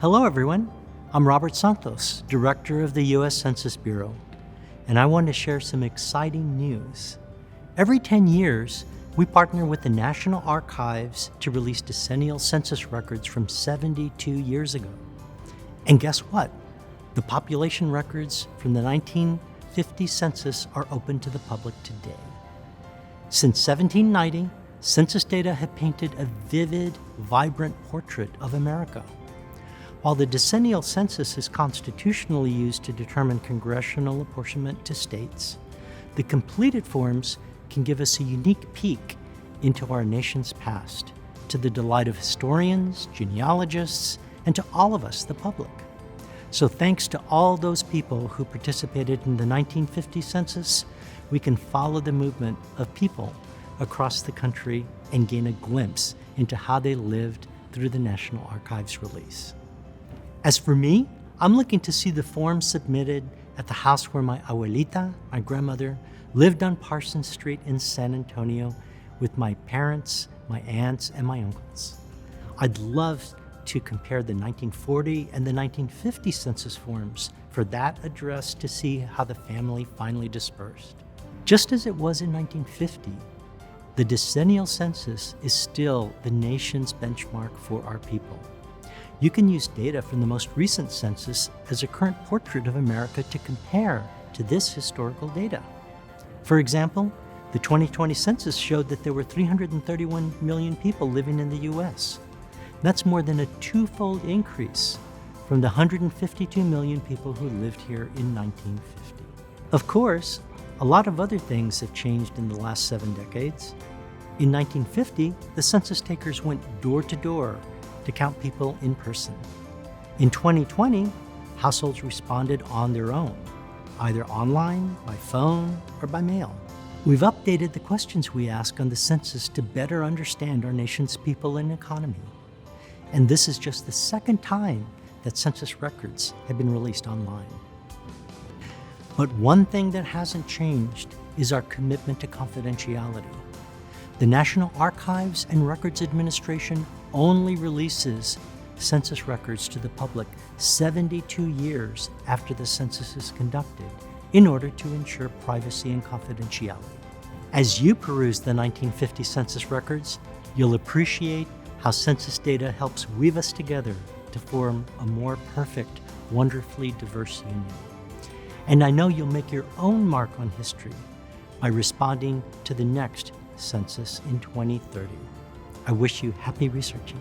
Hello, everyone. I'm Robert Santos, Director of the U.S. Census Bureau, and I want to share some exciting news. Every 10 years, we partner with the National Archives to release decennial census records from 72 years ago. And guess what? The population records from the 1950 census are open to the public today. Since 1790, census data have painted a vivid, vibrant portrait of America. While the decennial census is constitutionally used to determine congressional apportionment to states, the completed forms can give us a unique peek into our nation's past, to the delight of historians, genealogists, and to all of us, the public. So thanks to all those people who participated in the 1950 census, we can follow the movement of people across the country and gain a glimpse into how they lived through the National Archives release. As for me, I'm looking to see the forms submitted at the house where my abuelita, my grandmother, lived on Parsons Street in San Antonio with my parents, my aunts, and my uncles. I'd love to compare the 1940 and the 1950 census forms for that address to see how the family finally dispersed. Just as it was in 1950, the decennial census is still the nation's benchmark for our people. You can use data from the most recent census as a current portrait of America to compare to this historical data. For example, the 2020 census showed that there were 331 million people living in the U.S. That's more than a twofold increase from the 152 million people who lived here in 1950. Of course, a lot of other things have changed in the last 7 decades. In 1950, the census takers went door to door to count people in person. In 2020, households responded on their own, either online, by phone, or by mail. We've updated the questions we ask on the census to better understand our nation's people and economy. And this is just the second time that census records have been released online. But one thing that hasn't changed is our commitment to confidentiality. The National Archives and Records Administration only releases census records to the public 72 years after the census is conducted in order to ensure privacy and confidentiality. As you peruse the 1950 census records, you'll appreciate how census data helps weave us together to form a more perfect, wonderfully diverse union. And I know you'll make your own mark on history by responding to the next census in 2030. I wish you happy researching.